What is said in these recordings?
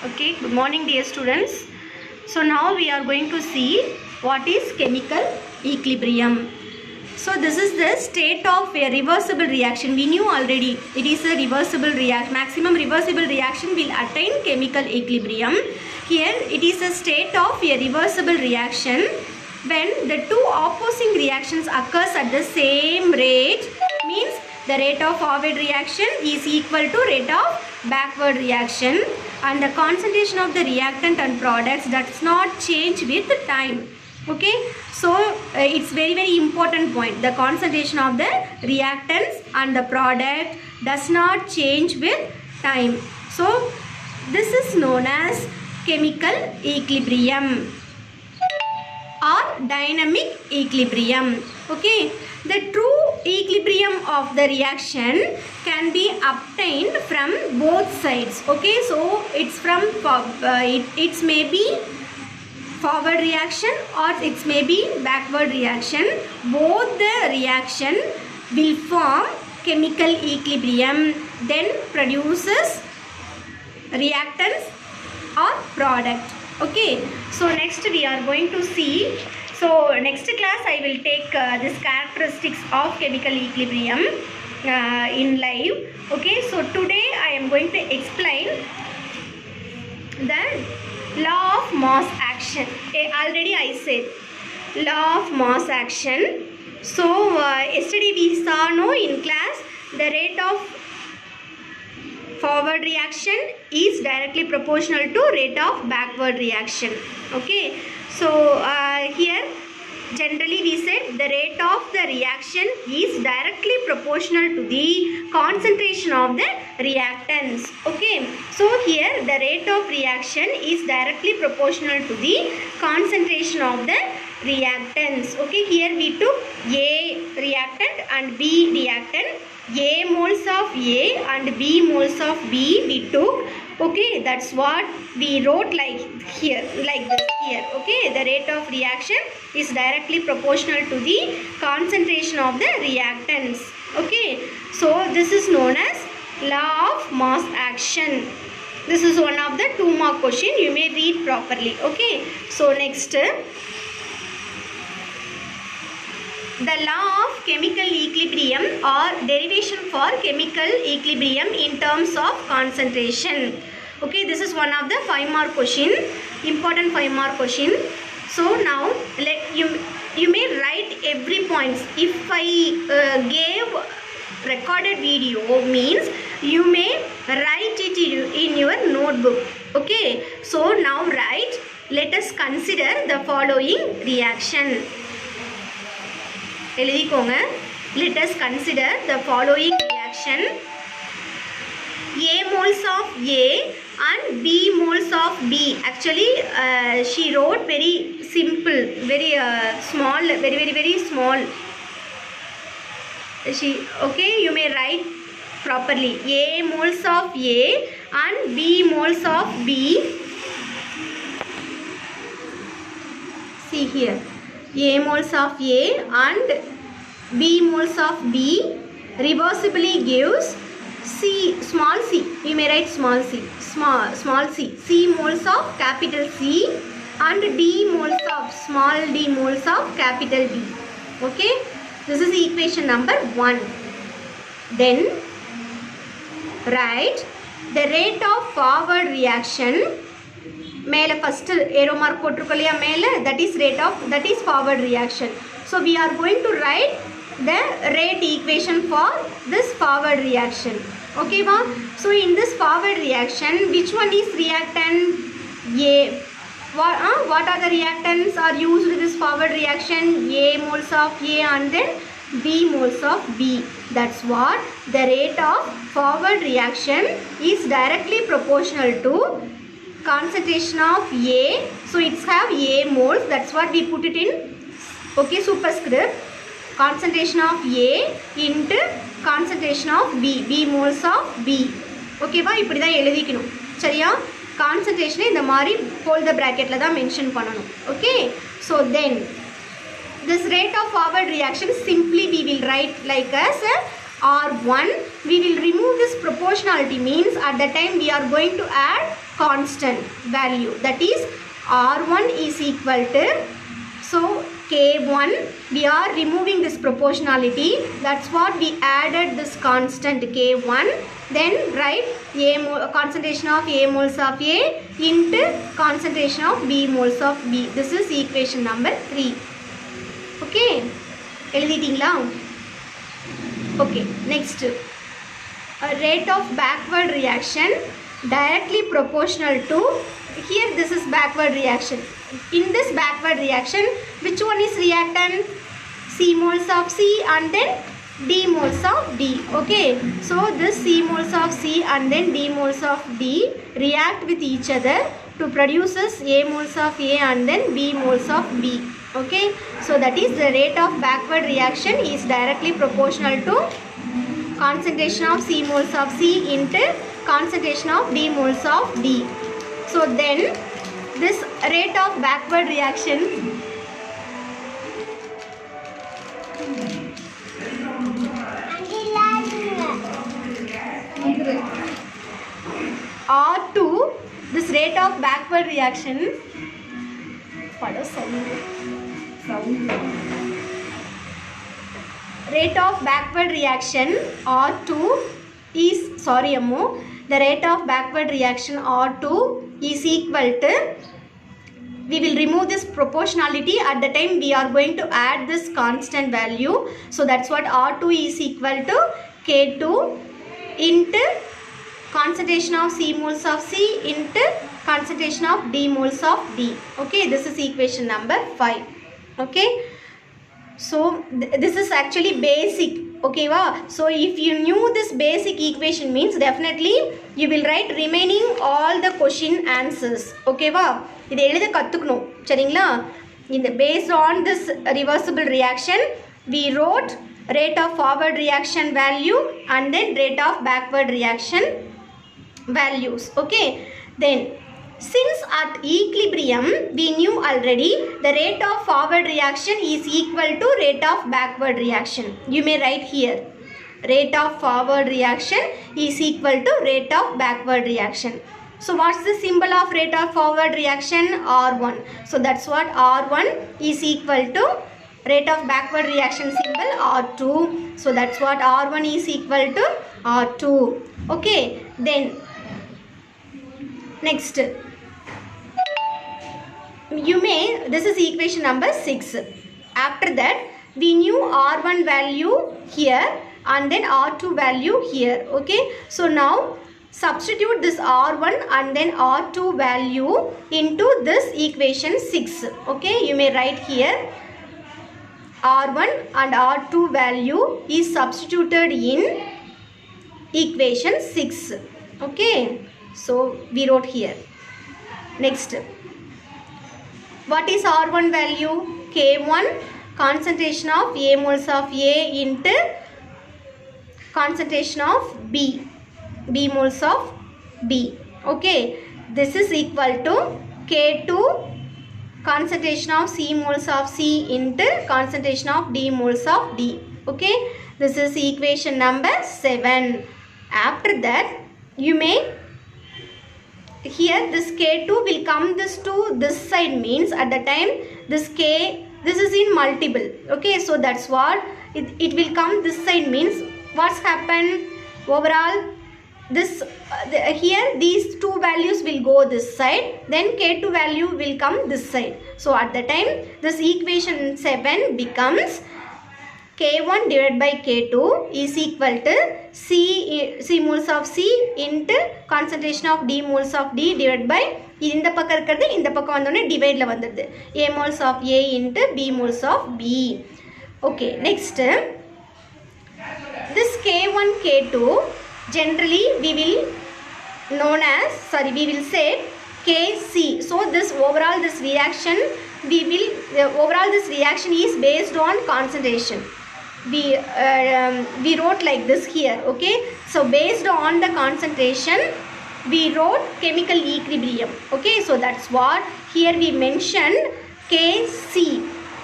Okay, good morning dear students. So now we are going to see what is chemical equilibrium. So this is the state of a reversible reaction. We knew already it is a reversible reaction. Maximum reversible reaction will attain chemical equilibrium. Here it is a state of a reversible reaction when the two opposing reactions occurs at the same rate, means the rate of forward reaction is equal to rate of backward reaction, and the concentration of the reactant and products does not change with time. Okay, so it's very important point. The concentration of the reactants and the product does not change with time. So this is known as chemical equilibrium or dynamic equilibrium. Okay, the true equilibrium of the reaction can be obtained from both sides. Okay, so it's from it may be forward reaction or it may be backward reaction. Both the reaction will form chemical equilibrium, then produces reactants or product. Okay, so next we are going to see. So next class I will take this characteristics of chemical equilibrium in live. Okay, so today I am going to explain the law of mass action. Already I said law of mass action. So yesterday we saw in class the rate of forward reaction is directly proportional to rate of backward reaction. Okay, so here generally we said the rate of the reaction is directly proportional to the concentration of the reactants. Okay, so here the rate of reaction is directly proportional to the concentration of the reactants. Okay, here we took A reactant and B reactant. A moles of A and B moles of B we took. Okay, that's what we wrote like here, like this here. Okay, the rate of reaction is directly proportional to the concentration of the reactants. Okay, so this is known as law of mass action. This is one of the 2-mark question. You may read properly. Okay, so next, the law of chemical equilibrium or derivation for chemical equilibrium in terms of concentration. Okay, this is one of the 5-mark question, important 5-mark question. So now let you may write every points. If I gave recorded video, means you may write it in your notebook. Okay, so now write, let us consider the following reaction. Let us consider the following reaction. A moles of A and B moles of B. Actually she wrote very simple, very small, very small. Okay, you may write properly. A moles of A and B moles of B. See here, A moles of A and B moles of B reversibly gives C, small c, we may write small c, small c, C moles of capital C and D moles of small d moles of capital D. Okay, this is equation number 1. Then write the rate of forward reaction. Mele first arrow mark potrukaliya mele, that is forward reaction. So we are going to write the rate equation for this forward reaction. Okay, ma? So in this forward reaction, which one is reactant? A. What are the reactants are used in this forward reaction? A moles of A and then B moles of B. That's what the rate of forward reaction is directly proportional to concentration of A. So it's have A moles. That's what we put it in. Okay, superscript. Concentration of A into concentration of B. B moles of B. Okay, va? இப்படி தான் எழுதிக்கணும். சரியா? Concentration இந்த மாதிரி hold the bracket ல தான் mention பண்ணணும். Okay, so then this rate of forward reaction simply we will write like as R1. We will remove this proportionality, means at the time we are going to add constant value, that is R1 is equal to, so K1, we are removing this proportionality, that's what we added this constant K1, then write concentration of A moles of A into concentration of B moles of B. This is equation number 3. Okay, எழுதிட்டீங்களா? Okay, next, a rate of backward reaction directly proportional to, here this is backward reaction. In this backward reaction, which one is reactant? C moles of C and then D moles of D. Okay, so this C moles of C and then D moles of D react with each other to produces A moles of A and then B moles of B. Okay, so that is the rate of backward reaction is directly proportional to concentration of C moles of C into concentration of D moles of D. So then this rate of backward reaction R2, this rate of backward reaction, rate of backward reaction R2 is, sorry Ammo, the rate of backward reaction R2 is equal to, we will remove this proportionality, at the time we are going to add this constant value, so that's what R2 is equal to K2 into concentration of C moles of C into concentration of D moles of D. Okay, this is equation number 5. Okay, so this is actually basic. Okay, wow. So if you knew this basic equation means definitely you will write remaining all the question answers. Okay, wow. இதை எழுத கத்துக்கணும் சரிங்களா? Based on this reversible reaction, we wrote rate of forward reaction value and then rate of backward reaction values. Okay, then since at equilibrium we knew already the rate of forward reaction is equal to rate of backward reaction. You may write here, rate of forward reaction is equal to rate of backward reaction. So what's the symbol of rate of forward reaction? R1. So that's what R1 is equal to rate of backward reaction symbol R2. So that's what R1 is equal to R2. Okay, then next, you may, this is equation number 6. After that we knew R1 value here and then R2 value here. Okay, so now substitute this R1 and then R2 value into this equation 6. Okay, you may write here R1 and R2 value is substituted in equation 6. Okay, so we wrote here. Next, what is R1 value? K1, concentration of A moles of A into concentration of B moles of B. Okay, this is equal to K2, concentration of C moles of C into concentration of D moles of D. Okay, this is equation number 7. After that you may, here this K2 will come this to this side, means at the time this K, this is in multiple. Okay, so that's what it will come this side, means what's happened overall, this here these two values will go this side, then K2 value will come this side. So at the time this equation 7 becomes K1 divided by K2 is equal to C moles of C into concentration of D moles of D divided by இந்த பக்கம் இருக்கிறது இந்த பக்கம் வந்தோடனே டிவைட்ல வந்துடுது A moles of A into B moles of B. Okay, next, this K1 K2 generally we will known as, sorry, we will say Kc. So this overall this reaction we will overall this reaction is based on concentration. We wrote like this here. Okay, so based on the concentration we wrote chemical equilibrium. Okay, so that's what here we mentioned Kc.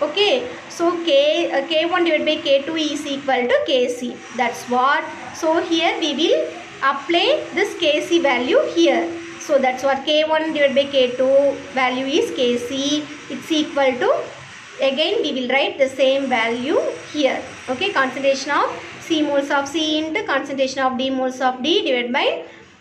Okay, so K1 divided by K2 is equal to Kc. That's what. So here we will apply this Kc value here. So that's what K1 divided by K2 value is Kc. It's equal to, again we will write the same value here. Okay, concentration of C moles of C into concentration of D moles of D divided by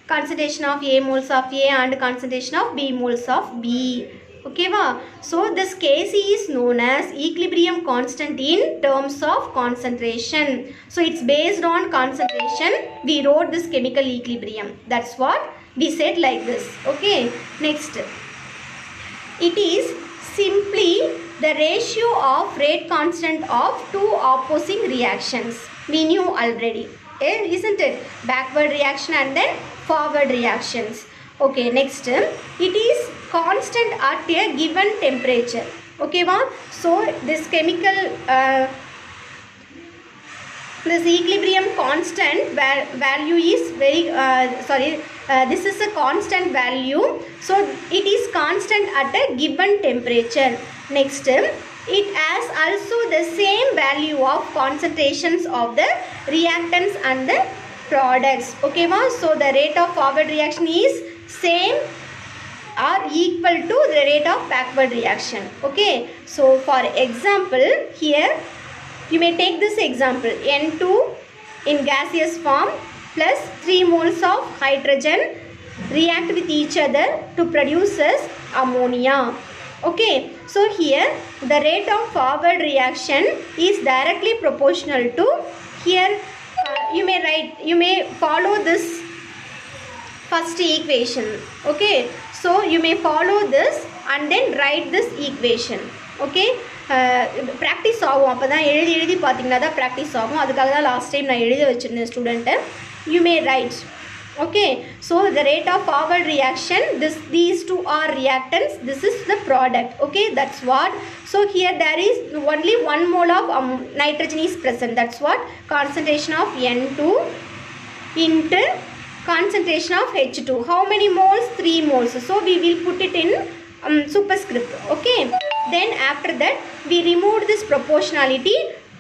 concentration of A moles of A and concentration of B moles of B. Okay va? So this Kc is known as equilibrium constant in terms of concentration. So it's based on concentration we wrote this chemical equilibrium. That's what we said like this. Okay, next, it is simply the ratio of rate constant of two opposing reactions. We knew already, isn't it? Backward reaction and then forward reactions. Okay, next, it is constant at a given temperature. Okay va? So this chemical this equilibrium constant value is very this is a constant value, so it is constant at a given temperature. Next, it has also the same value of concentrations of the reactants and the products. Okay ma? So the rate of forward reaction is same or equal to the rate of backward reaction. Okay, so for example, here you may take this example, N2 in gaseous form plus 3 moles of hydrogen react with each other to produce as ammonia. Okay, so here the rate of forward reaction is directly proportional to, here you may follow this first equation. Okay, so you may follow this and then write this equation. Okay, practice ஆகும், அப்பதான் எழுதி பாத்தீங்கன்னா தான் practice ஆகும். அதுக்காக தான் last time நான் எழுதி வச்சிருந்தேன் student. You may write. Okay, so the rate of forward reaction, these two are reactants, this is the product. Okay, that's what. So here there is only 1 mole of nitrogen is present. That's what concentration of N2 into concentration of H2. How many moles? 3 moles. So we will put it in superscript. Okay, then after that we removed this proportionality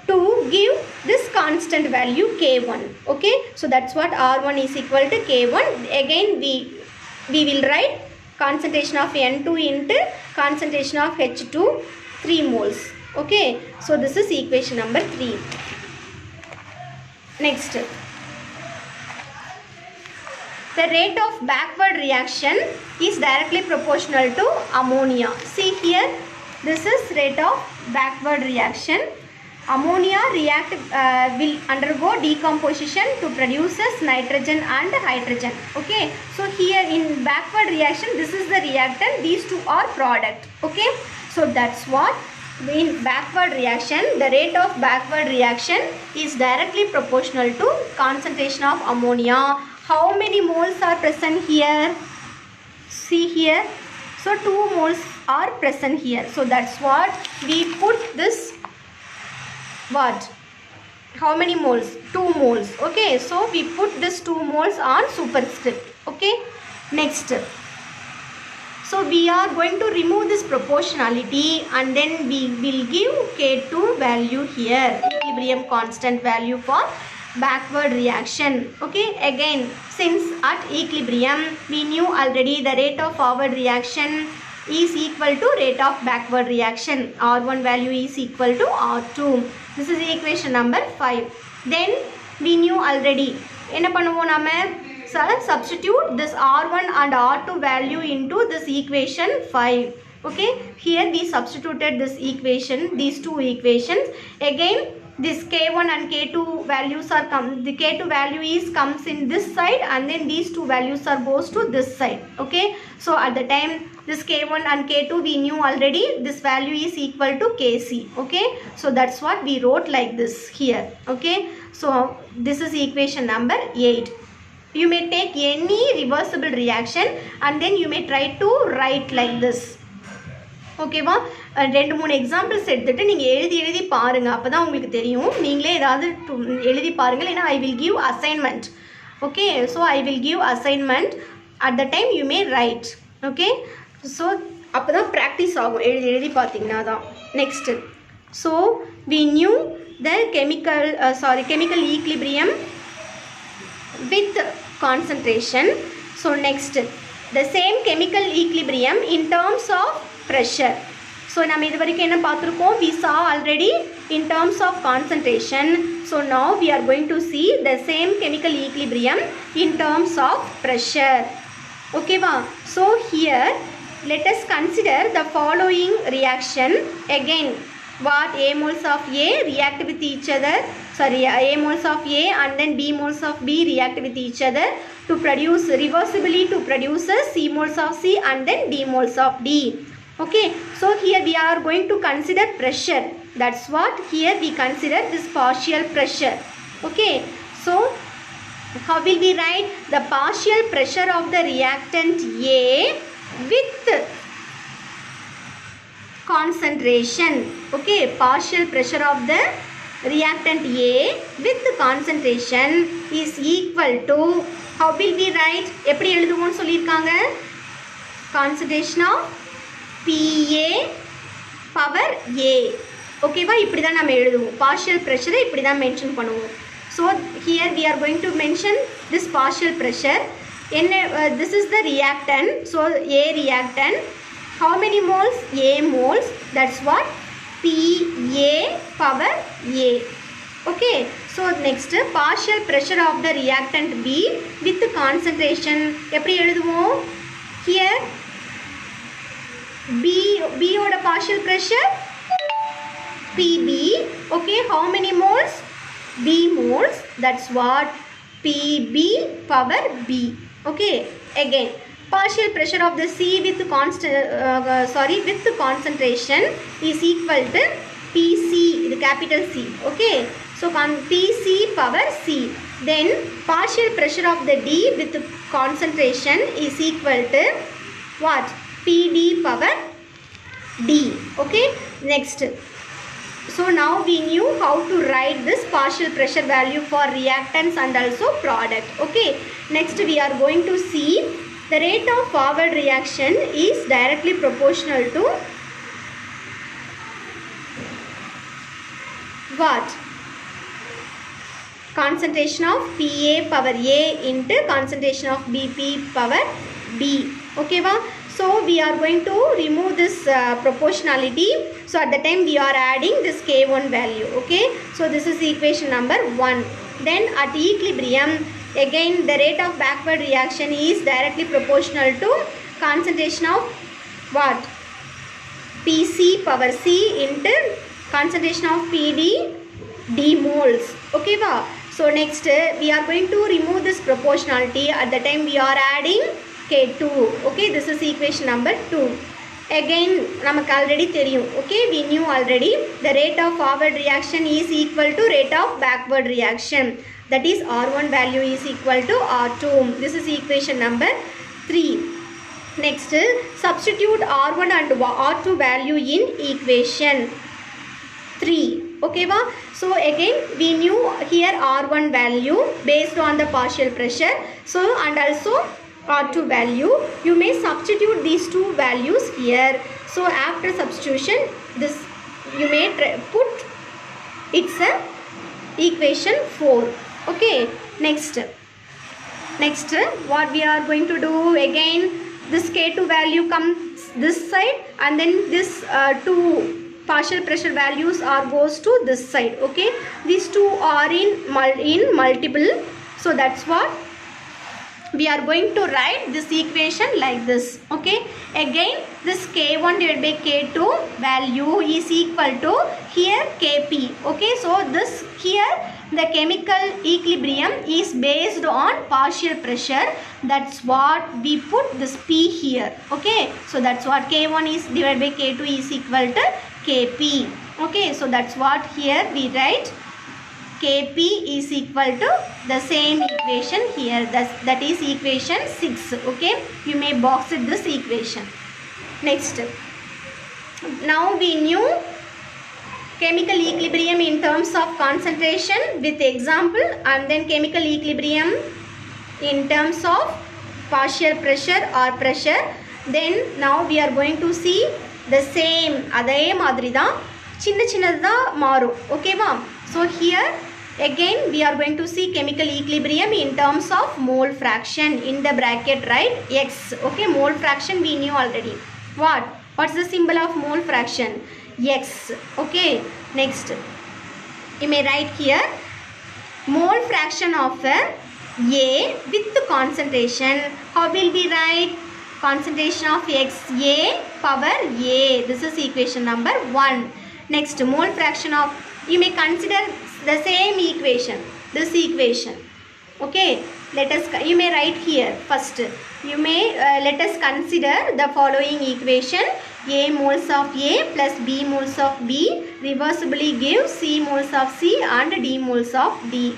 to give this constant value K1. Okay, so that's what R1 is equal to K1. Again we will write concentration of N2 into concentration of H2, 3 moles. Okay, so this is equation number 3. Next, the rate of backward reaction is directly proportional to ammonia. See here, this is rate of backward reaction. Ammonia will undergo decomposition to produce nitrogen and hydrogen. Okay, so here in backward reaction, this is the reactant, these two are product. Okay, so that's what in backward reaction, the rate of backward reaction is directly proportional to concentration of ammonia. How many moles are present here? See here, so 2 moles are present here. So that's what we put this, what, how many moles? 2 moles. Okay, so we put this 2 moles on superscript. Okay, next, so we are going to remove this proportionality and then we will give K2 value here, equilibrium constant value for backward reaction. Okay, again, since at equilibrium we knew already the rate of forward reaction is equal to rate of backward reaction. R1 value is equal to R2. This is equation number 5. Then we knew already, என்ன பண்ணுவோம் நாம, substitute this R1 and R2 value into this equation 5. Okay, here we substituted this equation, these two equations. Again this K1 and K2 values are the K2 value is comes in this side and then these two values are goes to this side. Okay, so at the time this K1 and K2 we knew already, this value is equal to Kc. Okay, so that's what we wrote like this here. Okay, so this is equation number 8. You may take any reversible reaction and then you may try to write like this. ஓகேவா, 2-3 examples எடுத்துகிட்டு நீங்கள் எழுதி பாருங்கள், அப்போ தான் உங்களுக்கு தெரியும். நீங்களே ஏதாவது எழுதி பாருங்கள், ஏன்னா I will give assignment. Okay, so I will give assignment, at the time you may write. Okay, so அப்போ தான் ப்ராக்டிஸ் ஆகும், எழுதி பார்த்தீங்கன்னா தான். Next, so we knew the chemical equilibrium with concentration. So next, the same chemical equilibrium in terms of pressure. So நம்ம இது வரைக்கும் என்ன பார்த்திருக்கோம்? We saw already in terms of concentration. So now we are going to see the same chemical equilibrium in terms of pressure. Okay va? So here let us consider the following reaction. Again, what A moles of A react with each other, sorry, A moles of A and then B moles of B react with each other to produce reversibly to produce C moles of C and then D moles of D. Okay, so here we are going to consider pressure. That's what here we consider this partial pressure. Okay, so how will we write the partial pressure of the reactant A with concentration? Okay, partial pressure of the reactant A with concentration is equal to, how will we write? எப்படி எழுதுவோம்னு சொல்லியிருக்காங்க? Concentration of PA power A. ஓகேவா? இப்படி தான் நம்ம எழுதுவோம். partial pressure இப்படி தான் mention பண்ணுவோம். So here we are going to mention this partial pressure. This is the reactant. So A reactant. How many moles? A moles. That's what? PA power A. Okay. So next, partial pressure of the reactant B with concentration. எப்படி எழுதுவோம்? Here B ஓட partial pressure PB. Okay. How many moles? B moles. That's what? PB power B. Okay. Again, partial pressure of the C with with concentration is equal to PC, the capital C. Okay, so PC power C. Then partial pressure of the D with concentration is equal to what? PD power D. Okay, next. So now we knew how to write this partial pressure value for reactants and also product. Okay, next we are going to see the rate of forward reaction is directly proportional to what? Concentration of PA power A into concentration of BP power B. Okay va? So we are going to remove this proportionality. So at the time we are adding this K1 value. Okay, so this is equation number 1. Then at equilibrium, again the rate of backward reaction is directly proportional to concentration of what? PC power C into concentration of PD D moles. Okay va? So next we are going to remove this proportionality. At the time we are adding K2. Okay, this is equation number 2. Again, நமக்கு already தெரியும். Okay, we knew already the rate of forward reaction is equal to rate of backward reaction. That is R1 value is equal to R2. This is equation number 3. Next, substitute R1 and R2 value in equation 3. Okay va? So again we knew here R1 value based on the partial pressure. So and also R2 value, you may substitute these two values here. So after substitution, this you may put it's a equation 4. Okay, next what we are going to do, again this K2 value comes this side and then this two partial pressure values are goes to this side. Okay, these two are in multiple. So that's what we are going to write this equation like this. Okay, again this K1 divided by K2 value is equal to here Kp. Okay, so this here the chemical equilibrium is based on partial pressure. That's what we put this P here. Okay, so that's what K1 is divided by K2 is equal to Kp. Okay, so that's what here we write Kp is equal to the same equation here. That is equation 6. Okay, you may box it this equation. Next, now we knew chemical equilibrium in terms of concentration with example, and then chemical equilibrium in terms of partial pressure or pressure. Then now we are going to see the same, அதே மாதிரி தான் சின்ன சின்னதா மாறும். ஓகேவா? So here Again we are going to see chemical equilibrium in terms of mole fraction. In the bracket write X. Okay, mole fraction we knew already. What's the symbol of mole fraction? X. Okay, next you may write here mole fraction of A with concentration. How will we write? Concentration of XA power A. This is equation number 1. Next, mole fraction of, you may consider the same equation, this equation. Okay, you may write here first. You may let us consider the following equation. A moles of A plus B moles of B reversibly gives C moles of C and D moles of D.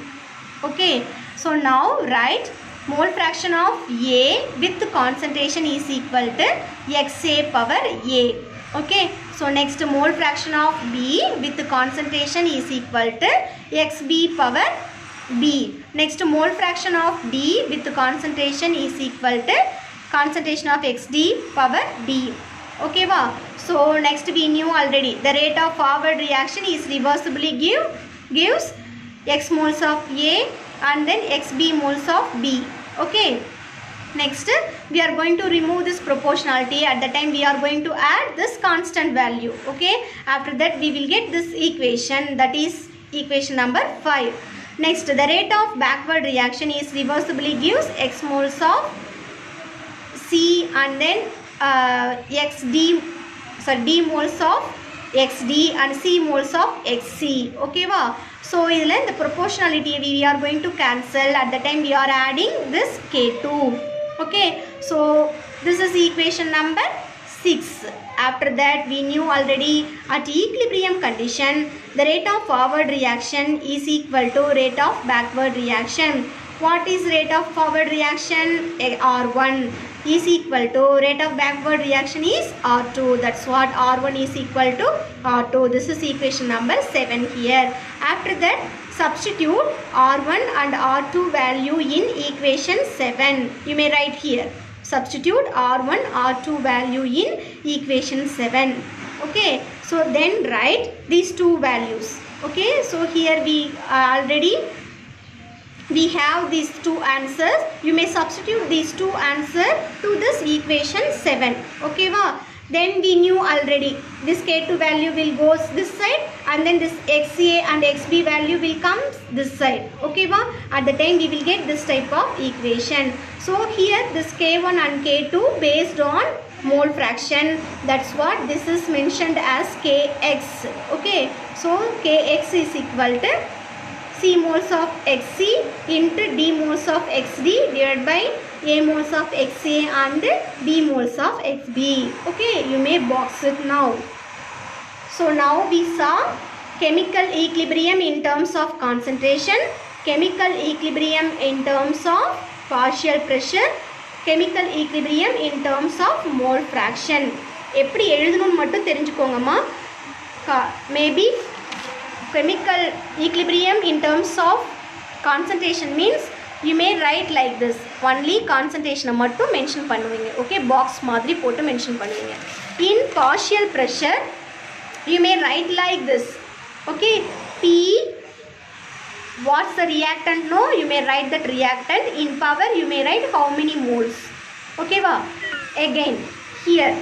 Okay, so now write mole fraction of A with concentration is equal to XA power A. Okay, so next mole fraction of B with concentration is equal to XB power B. Next mole fraction of D with concentration is equal to concentration of XD power D. Okay, wow. So next we knew already the rate of forward reaction is reversibly gives X moles of A and then XB moles of B. Okay, next we are going to remove this proportionality. At the time we are going to add this constant value. Okay, after that we will get this equation, that is equation number 5. Next, the rate of backward reaction is reversibly gives X moles of C and then D moles of XD and C moles of XC. Okay, wow. So the proportionality we are going to cancel. At the time we are adding this K2. Okay, so this is equation number 6. After that we knew already at equilibrium condition the rate of forward reaction is equal to rate of backward reaction. What is rate of forward reaction? R1 is equal to rate of backward reaction is R2. That's what R1 is equal to R2. This is equation number 7 here. After that substitute R1 and R2 value in equation 7. You may write here. Substitute R1, R2 value in equation 7. Okay, so then write these two values. Okay, so here we have these two answers. You may substitute these two answers to this equation 7. Okay, wow. Then we knew already this K2 value will go this side and then this XA and XB value will come this side. Okay, wow. At the time we will get this type of equation. So here this K1 and K2 based on mole fraction. That's what this is mentioned as Kx. Okay, so Kx is equal to C moles of Xc into D moles of Xd divided by A moles of Xa and B moles of Xb. Okay, you may box it now. So now we saw chemical equilibrium in terms of concentration, chemical equilibrium in terms of partial pressure, chemical equilibrium in terms of mole fraction. எப்படி எழுதணும்னு மட்டும் தெரிஞ்சுக்கோங்கம்மா. Maybe chemical equilibrium in terms of concentration means you may write like this. Only concentration மட்டும் mention பண்ணுவீங்க. Okay, box மாதிரி போட்டு mention பண்ணுவீங்க. In partial pressure you may write like this. Okay, P, what's the reactant? No, you may write that reactant. In power you may write how many moles. Okay, wow. Again here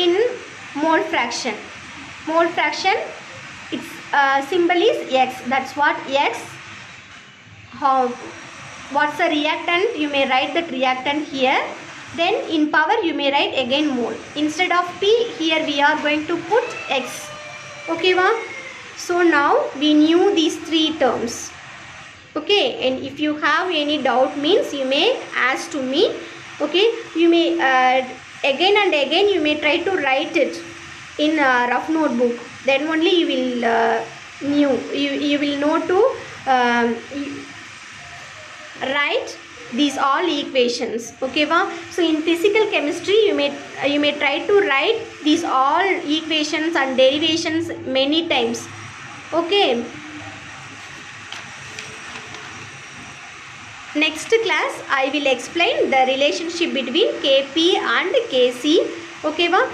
in mole fraction its symbol is X. That's what X. What's the reactant? You may write that reactant here. Then in power you may write again mole. Instead of P here we are going to put X. Okay, wow. So now we knew these three terms. Okay, and if you have any doubt means you may ask to me. Okay, you may again and again you may try to write it in a rough notebook. Then only you will know to write these all equations. Okay, wow. So in physical chemistry you may try to write these all equations and derivations many times. Okay, next class I will explain the relationship between Kp and Kc. Okay, wow.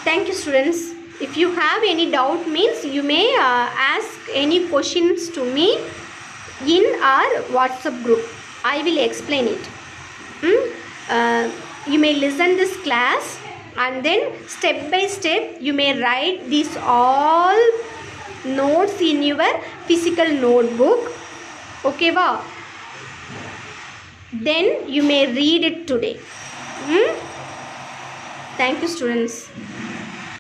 Thank you, students. If you have any doubt means you may ask any questions to me in our WhatsApp group. I will explain it. You may listen this class and then step by step you may write these all notes in your physical notebook. Okay va? Then you may read it today. Thank you students.